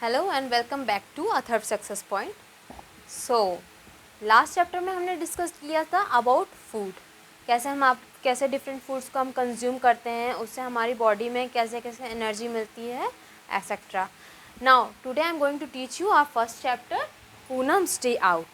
Hello and welcome back to Atharva success point. So last chapter में हमने discuss किया था अबाउट फूड, कैसे डिफरेंट फूड्स को हम कंज्यूम करते हैं, उससे हमारी बॉडी में कैसे कैसे एनर्जी मिलती है etcetera. Now today I am going to teach you our first chapter Poonam's day out.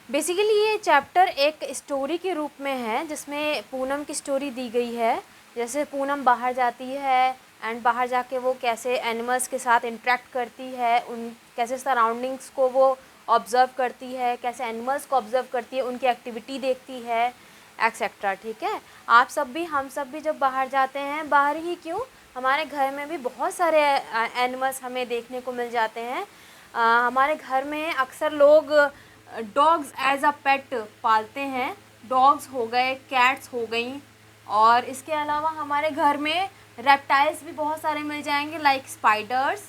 Basically ये चैप्टर एक स्टोरी के रूप में है जिसमें पूनम की स्टोरी दी गई है। जैसे पूनम बाहर जाती है एंड बाहर जाके वो कैसे एनिमल्स के साथ इंटरेक्ट करती है, उन कैसे सराउंडिंग्स को वो ऑब्ज़र्व करती है, कैसे एनिमल्स को ऑब्ज़र्व करती है, उनकी एक्टिविटी देखती है एक्सेट्रा। ठीक है, आप सब भी हम सब भी जब बाहर जाते हैं, बाहर ही क्यों, हमारे घर में भी बहुत सारे एनिमल्स हमें देखने को मिल जाते हैं। हमारे घर में अक्सर लोग डॉग्स एज अ पेट पालते हैं। डॉग्स हो गए, कैट्स हो गई, और इसके अलावा हमारे घर में रेप्टाइल्स भी बहुत सारे मिल जाएंगे लाइक स्पाइडर्स,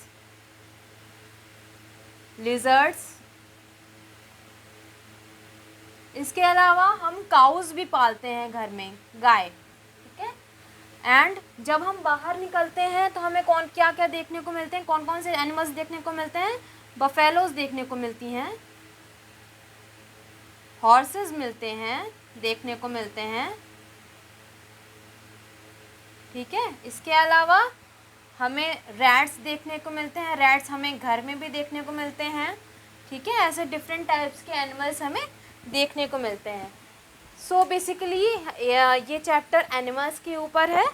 लिजर्ड्स। इसके अलावा हम काउज भी पालते हैं घर में, गाय। ठीक है, एंड जब हम बाहर निकलते हैं तो हमें कौन क्या क्या देखने को मिलते हैं, कौन कौन से एनिमल्स देखने को मिलते हैं। बफेलोज देखने को मिलती हैं, हॉर्सेस मिलते हैं, देखने को मिलते हैं। ठीक है, इसके अलावा हमें रैट्स देखने को मिलते हैं, रैट्स हमें घर में भी देखने को मिलते हैं। ठीक है, ऐसे डिफरेंट टाइप्स के एनिमल्स हमें देखने को मिलते हैं। सो बेसिकली ये चैप्टर एनिमल्स के ऊपर है।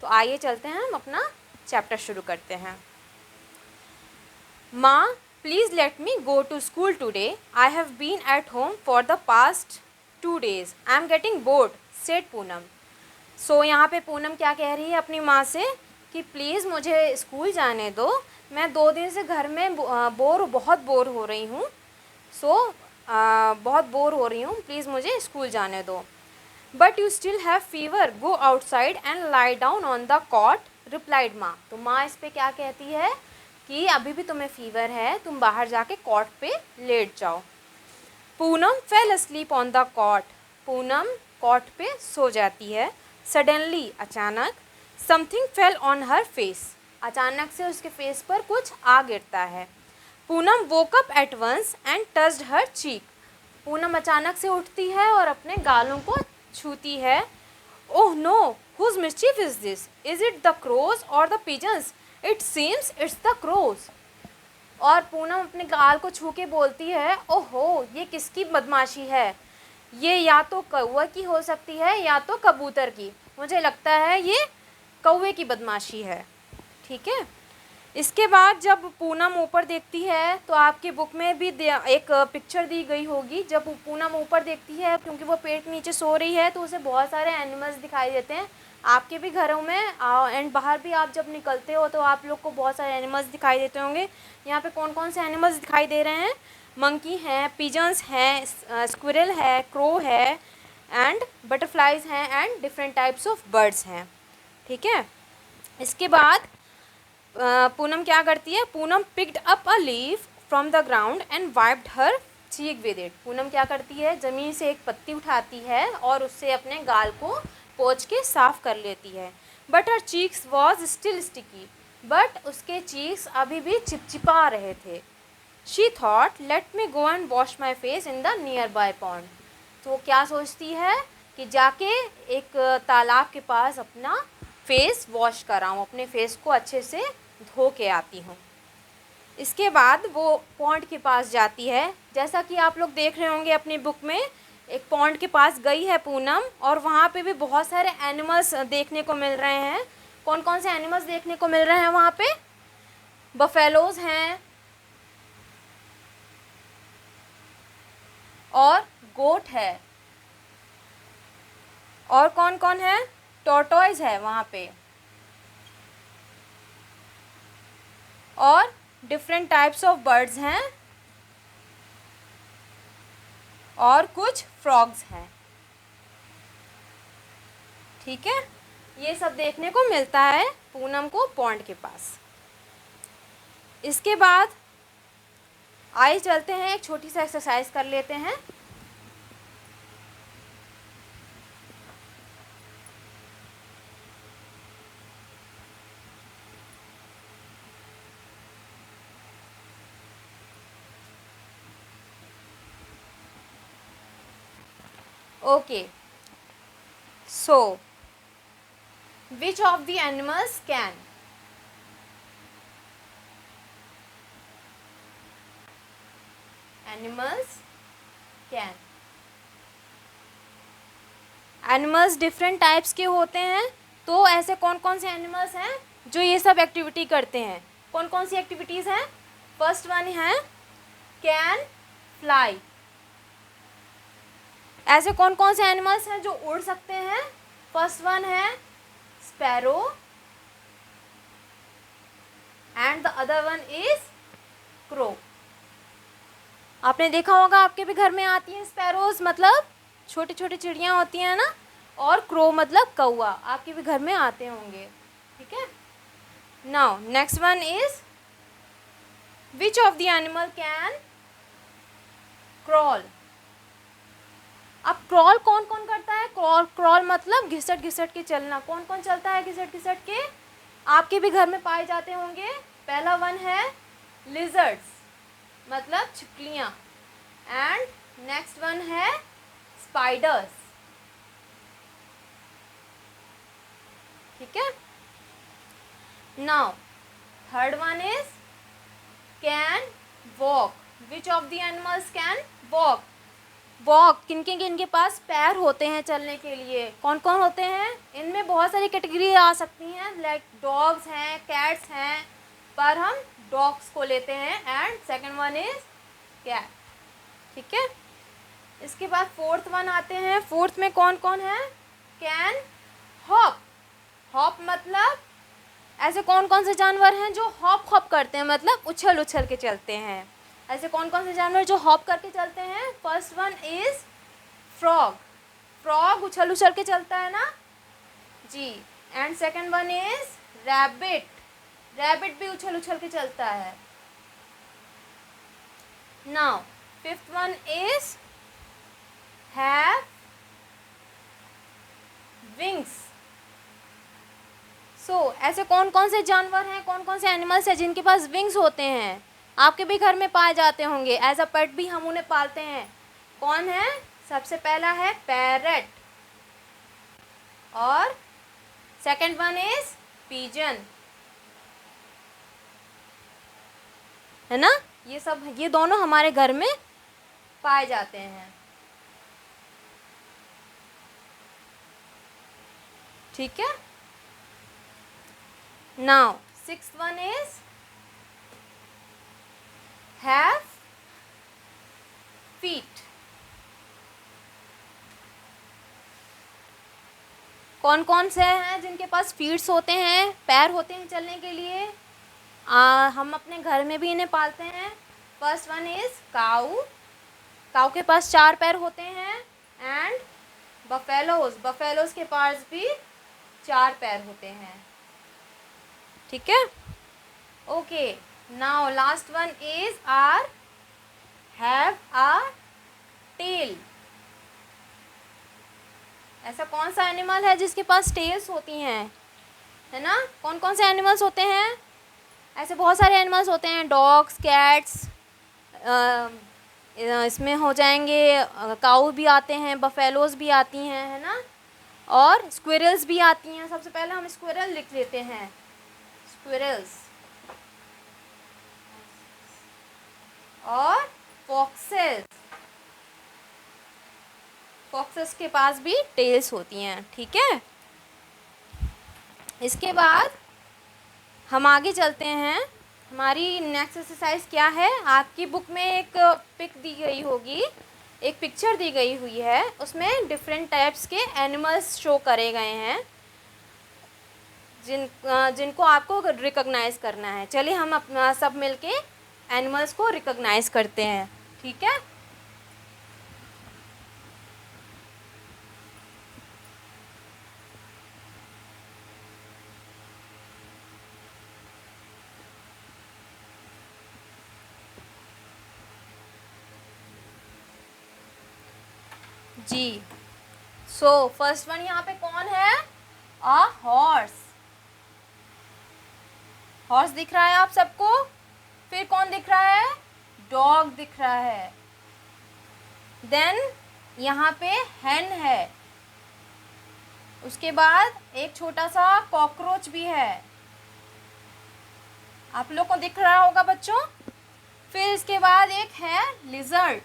तो आइए चलते हैं, हम अपना चैप्टर शुरू करते हैं। माँ, please let me go to school today. I have been at home for the past 2 days. I am getting bored, said Poonam. So यहाँ पे पूनम क्या कह रही है अपनी माँ से कि प्लीज़ मुझे स्कूल जाने दो, मैं 2 दिन से घर में बहुत बोर हो रही हूँ। बहुत बोर हो रही हूँ, प्लीज़ मुझे स्कूल जाने दो। But you still have fever, go outside and lie down on the cot, replied माँ। तो माँ इस पर क्या कहती है कि अभी भी तुम्हें फीवर है, तुम बाहर जाके कॉट पे लेट जाओ। Poonam fell asleep on the cot. Poonam cot पे सो जाती है। सडनली, अचानक, something fell on her face. अचानक से उसके फेस पर कुछ आ गिरता है। Poonam woke up at once and touched her cheek. Poonam अचानक से उठती है और अपने गालों को छूती है। Oh no, whose mischief is this? Is it the crows or the pigeons? It seems it's the crows. और पूनम अपने गाल को छू के बोलती है, ओहो, ये किसकी बदमाशी है? ये या तो कौवे की हो सकती है या तो कबूतर की। मुझे लगता है ये कौवे की बदमाशी है। ठीक है, इसके बाद जब पूनम ऊपर देखती है तो आपकी बुक में भी एक पिक्चर दी गई होगी। जब पूनम ऊपर देखती है, क्योंकि वो पेड़ के नीचे सो रही है, तो उसे बहुत सारे एनिमल्स दिखाई देते हैं। आपके भी घरों में एंड बाहर भी आप जब निकलते हो तो आप लोग को बहुत सारे एनिमल्स दिखाई देते होंगे। यहाँ पे कौन कौन से एनिमल्स दिखाई दे रहे हैं? मंकी हैं, पिजन्स हैं, स्क्विरल है, क्रो है, एंड बटरफ्लाइज हैं, and different types of birds हैं। ठीक है, इसके बाद पूनम क्या करती है? Poonam picked up a leaf from the ground and wiped her cheek with it. Poonam क्या करती है? ज़मीन से एक पत्ती उठाती है और उससे अपने गाल को पोंछ के साफ कर लेती है। But her cheeks was still sticky. But उसके चीक्स अभी भी चिपचिपा रहे थे। She thought, late me go and wash my face in the near by pond. तो वो क्या सोचती है कि जाके एक तालाब के पास अपना फेस वॉश कराऊँ, अपने फेस को अच्छे से धो के आती हूँ। इसके बाद वो पॉन्ड के पास जाती है। जैसा कि आप लोग देख रहे होंगे अपनी बुक में, एक पॉन्ड के पास गई है पूनम, और वहाँ पे भी बहुत सारे एनिमल्स देखने को मिल रहे हैं। कौन कौन से एनिमल्स देखने को मिल रहे हैं वहाँ पे? बफेलोज हैं और गोट है, और कौन कौन है? टॉर्टोइज है वहाँ पे, और डिफरेंट टाइप्स ऑफ बर्ड्स हैं, और कुछ फ्रॉग्स हैं। ठीक है, ये सब देखने को मिलता है पूनम को पॉन्ड के पास। इसके बाद आइए चलते हैं, एक छोटी सी एक्सरसाइज कर लेते हैं। Okay, so which of the animals can? Animals can. Animals different types के होते हैं, तो ऐसे कौन कौन से एनिमल्स हैं जो ये सब एक्टिविटी करते हैं? कौन कौन सी एक्टिविटीज़ हैं? फर्स्ट वन है कैन फ्लाई. ऐसे कौन कौन से एनिमल्स हैं जो उड़ सकते हैं? फर्स्ट वन है sparrow and the other one is crow. आपने देखा होगा, आपके भी घर में आती हैं स्पैरोज, मतलब छोटी छोटी चिड़ियाँ होती हैं ना, और क्रो मतलब कौआ, आपके भी घर में आते होंगे. ठीक है. Now next one is which of the animal can crawl. अब क्रॉल कौन कौन करता है? क्रॉल मतलब घिसट घिसट के चलना. कौन कौन चलता है घिसट घिसट के? आपके भी घर में पाए जाते होंगे. पहला वन है लिजर्ड्स, मतलब छिपकलियाँ, एंड नेक्स्ट वन है स्पाइडर्स. ठीक है. Now third one is can walk. Which of the animals can walk? Walk किनके किनके पास पैर होते हैं चलने के लिए? कौन कौन होते हैं? इनमें बहुत सारी कैटेगरी आ सकती हैं, लाइक डॉग्स हैं, कैट्स हैं, पर हम डॉग्स को लेते हैं. And second one is cat. ठीक है. इसके बाद फोर्थ वन आते हैं. फोर्थ में कौन कौन है? Can hop. हॉप मतलब ऐसे कौन कौन से जानवर हैं जो हॉप हॉप करते हैं, मतलब उछल उछल के चलते हैं? ऐसे कौन कौन से जानवर जो हॉप करके चलते हैं? First one is frog. Frog उछल उछल के चलता है ना जी. And second one is rabbit. Rabbit भी उछल उछल के चलता है. Now fifth one is have wings. ऐसे कौन कौन से जानवर हैं, कौन कौन से एनिमल्स हैं जिनके पास विंग्स होते हैं? आपके भी घर में पाए जाते होंगे. एज अ पेट भी हम उन्हें पालते हैं. कौन है? सबसे पहला है पैरट, और सेकंड वन इज पिजन, है ना. ये दोनों हमारे घर में पाए जाते हैं. ठीक है. Now sixth one is have feet. कौन कौन से हैं जिनके पास फीट्स होते हैं, पैर होते हैं चलने के लिए? हम अपने घर में भी इन्हें पालते हैं. फर्स्ट वन इज काऊ. काऊ के पास 4 पैर होते हैं. एंड बफेलोज के पास भी 4 पैर होते हैं. ठीक है. Okay. Now last one is are have a tail. ऐसा कौन सा एनिमल है जिसके पास टेल्स होती हैं, है ना? कौन कौन से एनिमल्स होते हैं? ऐसे बहुत सारे एनिमल्स होते हैं. डॉग्स, कैट्स, इसमें हो जाएंगे, काऊ भी आते हैं, बफेलोज भी आती हैं, है ना, और स्क्विरल्स भी आती हैं. सबसे पहले हम स्क्विरल लिख लेते हैं. स्क्विरल्स और फॉक्सेस. फॉक्सेस के पास भी टेल्स होती हैं. ठीक है. इसके बाद हम आगे चलते हैं. हमारी नेक्स्ट एक्सरसाइज क्या है? आपकी बुक में एक पिक दी गई होगी, एक पिक्चर दी गई हुई है. उसमें डिफरेंट टाइप्स के एनिमल्स शो करे गए हैं जिनको आपको रिकॉग्नाइज करना है. चलिए हम अपना सब मिलके एनिमल्स को रिकॉग्नाइज करते हैं. ठीक है. जी. फर्स्ट वन यहाँ पे कौन है? A horse. हॉर्स दिख रहा है आप सबको? फिर कौन दिख रहा है? डॉग दिख रहा है. देन यहाँ पे hen है, उसके बाद एक छोटा सा कॉकरोच भी है, आप लोग को दिख रहा होगा बच्चों। फिर इसके बाद एक है लिजर्ड,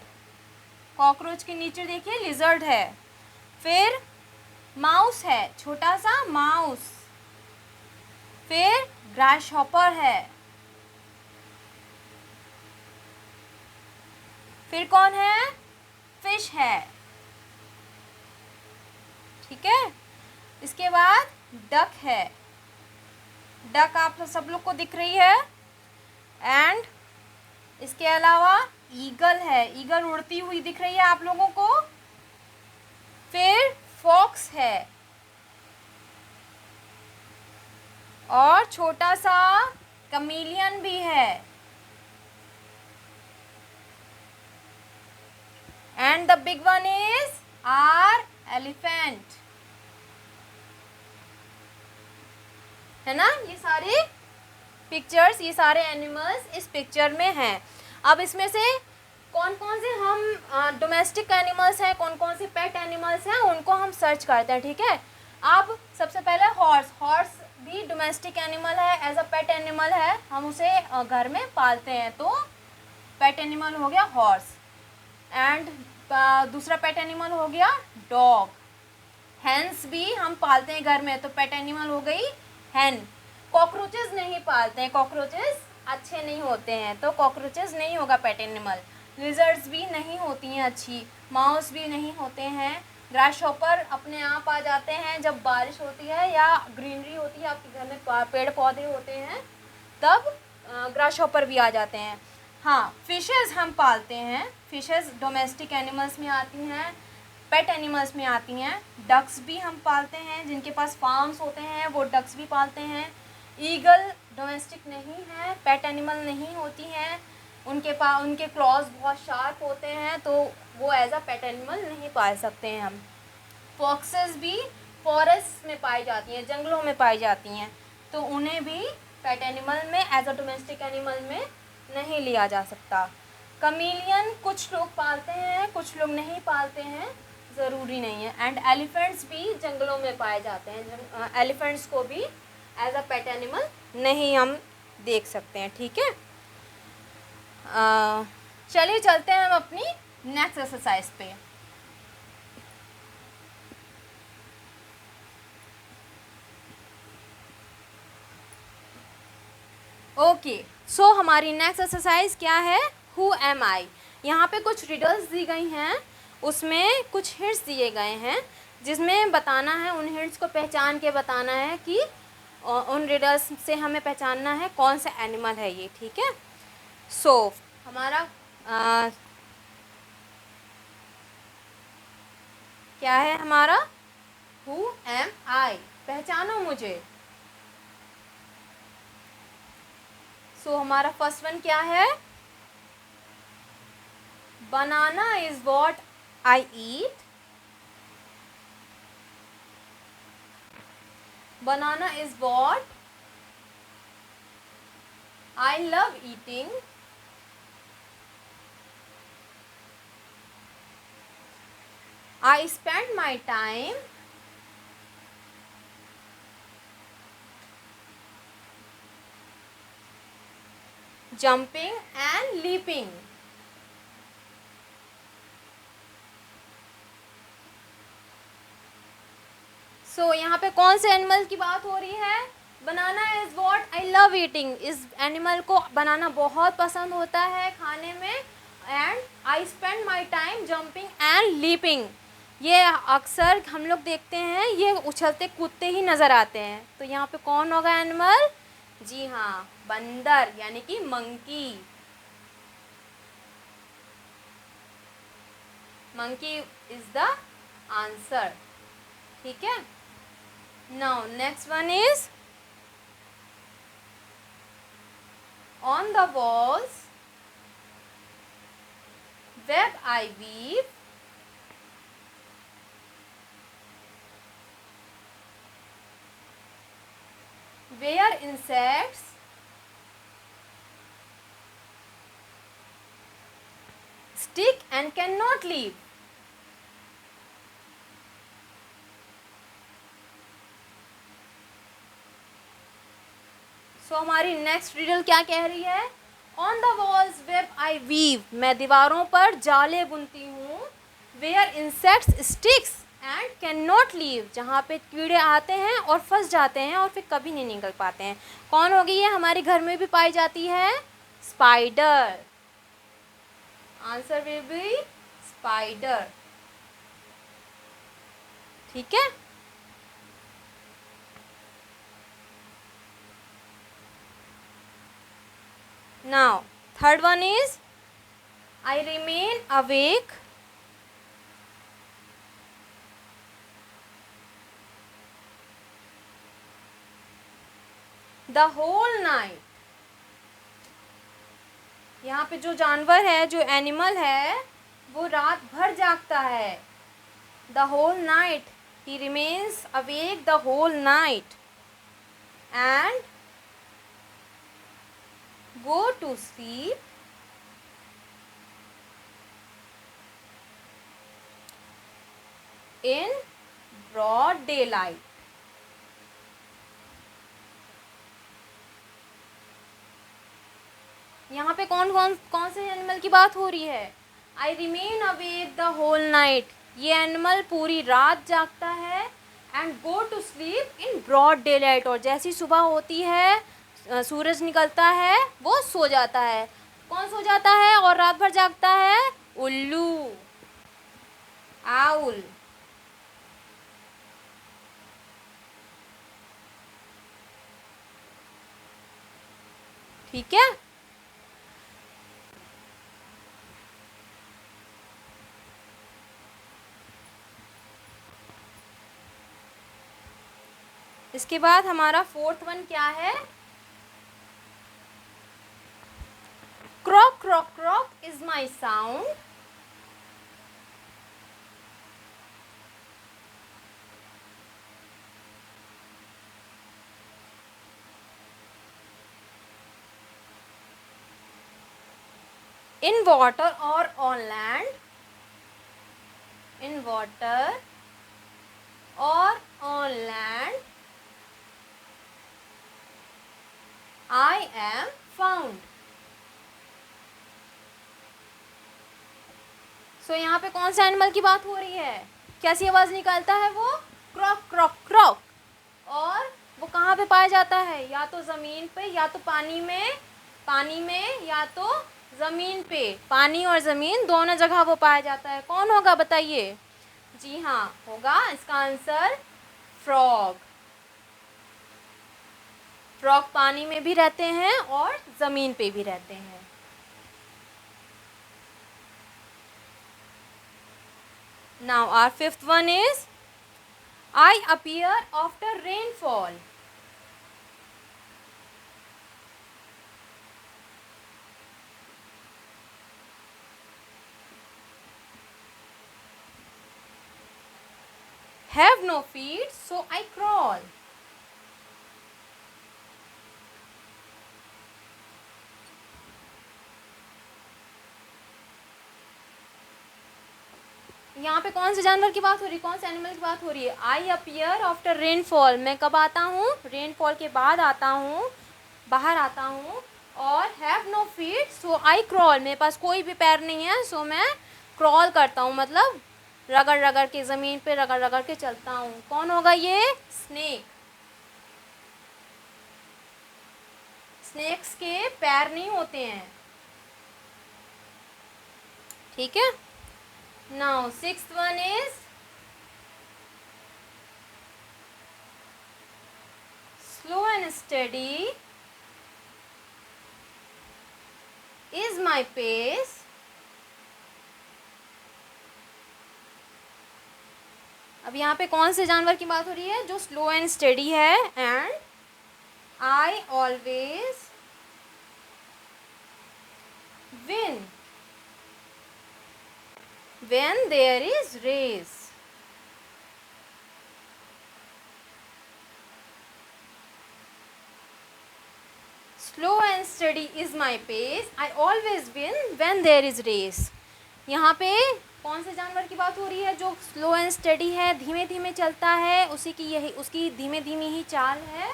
कॉकरोच के नीचे देखिए लिजर्ड है। फिर माउस है, छोटा सा माउस। फिर ग्रासहॉपर है। फिर कौन है, फिश है, ठीक है। इसके बाद डक है, डक आप सब लोग को दिख रही है। एंड इसके अलावा ईगल है, ईगल उड़ती हुई दिख रही है आप लोगों को। फिर फॉक्स है और छोटा सा कमीलियन भी है। And the big one is are elephant, है ना। ये सारे पिक्चर्स, ये सारे एनिमल्स इस पिक्चर में हैं। अब इसमें से कौन कौन से हम डोमेस्टिक एनिमल्स हैं, कौन कौन से पेट एनिमल्स हैं, उनको हम सर्च करते हैं, ठीक है। अब सबसे पहले हॉर्स, हॉर्स भी डोमेस्टिक एनिमल है, एज अ पेट एनिमल है, हम उसे घर में पालते हैं, तो पेट एनिमल हो गया हॉर्स। एंड दूसरा पेट एनिमल हो गया डॉग। हैंस भी हम पालते हैं घर में, तो पेट एनिमल हो गई हैन। कॉकरोचेस नहीं पालते हैं, कॉकरोचेस अच्छे नहीं होते हैं, तो कॉकरोचेस नहीं होगा पेट एनिमल। लिजर्ड्स भी नहीं होती हैं अच्छी, माउस भी नहीं होते हैं। ग्रासहॉपर अपने आप आ जाते हैं जब बारिश होती है या ग्रीनरी होती है, आपके घर में पेड़ पौधे होते हैं, तब ग्रासहॉपर भी आ जाते हैं। हाँ, फिशेस हम पालते हैं, फिशेस डोमेस्टिक एनिमल्स में आती हैं, पेट एनिमल्स में आती हैं। डक्स भी हम पालते हैं, जिनके पास फार्म्स होते हैं वो डक्स भी पालते हैं। ईगल डोमेस्टिक नहीं है, पेट एनिमल नहीं होती हैं, उनके क्लॉज बहुत शार्प होते हैं, तो वो एज अ पेट एनिमल नहीं पाल सकते हैं हम। फॉक्सेस भी फॉरेस्ट में पाई जाती हैं, जंगलों में पाई जाती हैं, तो उन्हें भी पेट एनिमल में एज अ डोमेस्टिक एनिमल में नहीं लिया जा सकता। कमीलियन कुछ लोग पालते हैं, कुछ लोग नहीं पालते हैं, ज़रूरी नहीं है। एंड एलिफेंट्स भी जंगलों में पाए जाते हैं, एलिफेंट्स को भी एज अ पेट एनिमल नहीं हम देख सकते हैं, ठीक है। चलिए चलते हैं हम अपनी नेक्स्ट एक्सरसाइज पे। ओके, सो हमारी नेक्स्ट एक्सरसाइज क्या है, हु एम आई। यहाँ पे कुछ रिडल्स दी गई हैं, उसमें कुछ हिंट्स दिए गए हैं, जिसमें बताना है, उन हिंट्स को पहचान के बताना है कि उन रिडल्स से हमें पहचानना है कौन सा एनिमल है ये, ठीक है। सो हमारा क्या है हमारा, हु एम आई, पहचानो मुझे। सो हमारा फर्स्ट वन क्या है, banana is what I eat, banana is what I love eating, I spend my time jumping and leaping। सो यहाँ पे कौन से एनिमल की बात हो रही है, banana is what I love eating, इस एनिमल को बनाना बहुत पसंद होता है खाने में। And I spend my time jumping and leaping, ये अक्सर हम लोग देखते हैं, ये उछलते कूदते ही नज़र आते हैं, तो यहाँ पे कौन होगा एनिमल, जी हाँ, बंदर यानी कि monkey. Monkey is the answer, ठीक है। Now next one is on the walls web I weave, where insects stick and cannot leave। हमारी नेक्स्ट रिडल क्या कह रही है? On the walls web I weave, मैं दीवारों पर जाले बुनती हूँ। Where insects sticks and can not leave, जहाँ पे कीड़े आते हैं और फंस जाते हैं और फिर कभी नहीं निकल पाते हैं। कौन होगी ये? हमारे घर में भी पाई जाती है, spider. Answer will be spider. ठीक है। Now third one is I remain awake the whole night. यहाँ पे जो जानवर है, जो एनिमल है, वो रात भर जागता है। The whole night, he remains awake the whole night and go to sleep in broad daylight। यहाँ पे कौन से एनिमल की बात हो रही है? I remain awake the whole night, ये एनिमल पूरी रात जागता है। And go to sleep in broad daylight, और जैसी सुबह होती है, सूरज निकलता है, वो सो जाता है। कौन सो जाता है और रात भर जागता है? उल्लू, आउल। ठीक है। इसके बाद हमारा फोर्थ वन क्या है? Croak croak croak is my sound, in water or on land, in water or on land I am found। सो यहाँ पे कौन से एनिमल की बात हो रही है? कैसी आवाज़ निकालता है वो? क्रॉक क्रॉक क्रॉक। और वो कहाँ पे पाया जाता है? या तो ज़मीन पे, या तो पानी में, या तो ज़मीन पे। पानी और ज़मीन दोनों जगह वो पाया जाता है। कौन होगा बताइए? जी हाँ, होगा इसका आंसर फ्रॉग। फ्रॉग पानी में भी रहते हैं और ज़मीन पे भी रहते हैं। Now our fifth one is I appear after rainfall। Have no feet, so I crawl। यहाँ पे कौन से जानवर की बात हो रही है? कौन से एनिमल की बात हो रही है? आई अपीयर आफ्टर रेनफॉल, मैं कब आता हूँ? रेनफॉल के बाद आता हूँ, बाहर आता हूँ। और have no feet so I crawl, मेरे पास कोई भी पैर नहीं है, सो मैं क्रॉल करता हूँ, मतलब रगड़ रगड़ के, ज़मीन पे रगड़ रगड़ के चलता हूँ। कौन होगा ये? स्नेक। स्नेक्स के पैर नहीं होते हैं। ठीक है। Now sixth one is slow and steady is my pace, अब यहाँ पे कौन से जानवर की बात हो रही है जो स्लो एंड स्टेडी है? And I always win when there is race। Slow and steady is my pace, I always win when there is race। यहाँ पे कौन से जानवर की बात हो रही है जो स्लो एंड स्टेडी है, धीमे धीमे चलता है, उसकी धीमे धीमी ही चाल है।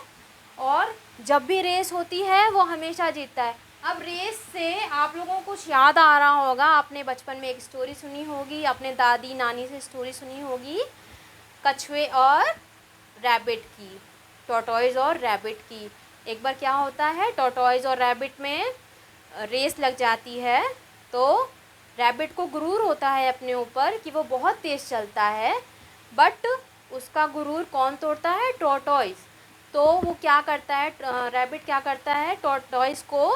और जब भी रेस होती है वो हमेशा जीतता है। अब रेस से आप लोगों को कुछ याद आ रहा होगा, आपने बचपन में एक स्टोरी सुनी होगी, अपने दादी नानी से स्टोरी सुनी होगी, कछुए और रैबिट की, टॉर्टोइज और रैबिट की। एक बार क्या होता है, टॉर्टोइज और रैबिट में रेस लग जाती है, तो रैबिट को गुरूर होता है अपने ऊपर कि वो बहुत तेज़ चलता है, बट उसका गुरूर कौन तोड़ता है, टॉर्टोइज। तो वो क्या करता है, रैबिट क्या करता है, टॉर्टोइज को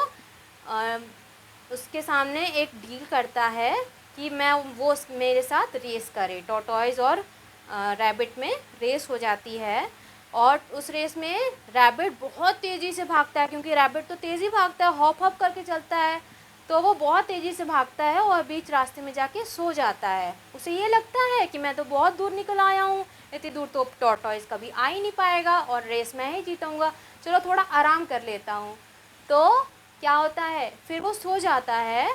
उसके सामने एक डील करता है कि वो मेरे साथ रेस करे। टॉर्टोइज और रैबिट में रेस हो जाती है, और उस रेस में रैबिट बहुत तेज़ी से भागता है, क्योंकि रैबिट तो तेज़ी भागता है, हॉप हॉप करके चलता है, तो वो बहुत तेज़ी से भागता है और बीच रास्ते में जाके सो जाता है। उसे ये लगता है कि मैं तो बहुत दूर निकल आया हूँ, इतनी दूर तो टॉर्टोइज कभी आ ही नहीं पाएगा और रेस मैं ही जीतूँगा, चलो थोड़ा आराम कर लेता हूँ। तो क्या होता है, फिर वो सो जाता है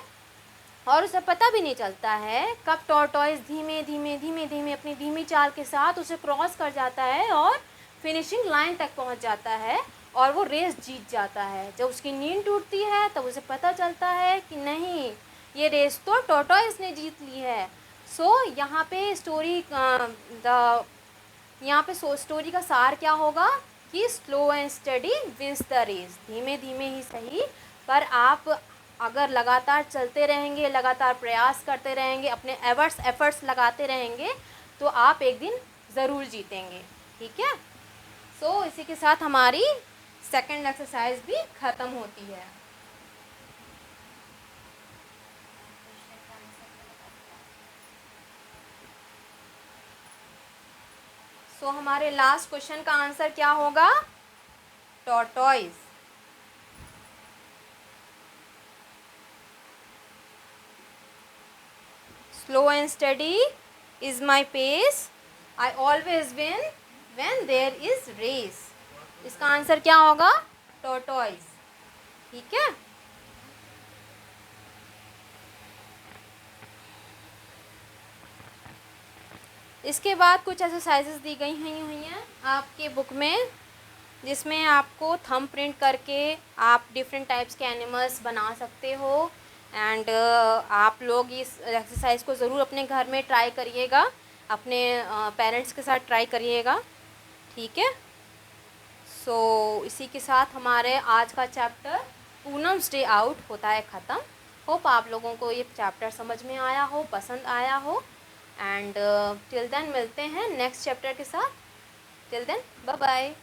और उसे पता भी नहीं चलता है कब टॉर्टोइज धीमे धीमे धीमे धीमे अपनी धीमी चाल के साथ उसे क्रॉस कर जाता है और फिनिशिंग लाइन तक पहुंच जाता है और वो रेस जीत जाता है। जब उसकी नींद टूटती है तब उसे पता चलता है कि नहीं, ये रेस तो टॉर्टोइज ने जीत ली है। यहाँ पे स्टोरी का सार क्या होगा कि slow and steady wins the race. धीमे धीमे ही सही, पर आप अगर लगातार चलते रहेंगे, लगातार प्रयास करते रहेंगे, अपने एफर्ट्स लगाते रहेंगे, तो आप एक दिन ज़रूर जीतेंगे। ठीक है। इसी के साथ हमारी सेकंड एक्सरसाइज भी ख़त्म होती है। हमारे लास्ट क्वेश्चन का आंसर क्या होगा, tortoise. Slow and steady is my pace. I always win when there is race. इसका आंसर क्या होगा, टॉर्टोइज। ठीक है। इसके बाद कुछ एक्सरसाइजेस दी गई हुई हैं आपके बुक में, जिसमें आपको थंब प्रिंट करके आप डिफरेंट टाइप्स के एनिमल्स बना सकते हो। एंड आप लोग इस एक्सरसाइज को ज़रूर अपने घर में ट्राई करिएगा, अपने पेरेंट्स के साथ ट्राई करिएगा। ठीक है। इसी के साथ हमारे आज का चैप्टर पूनम्स डे आउट होता है ख़त्म। होप आप लोगों को ये चैप्टर समझ में आया हो, पसंद आया हो। एंड टिल देन मिलते हैं नेक्स्ट चैप्टर के साथ। Till then bye bye.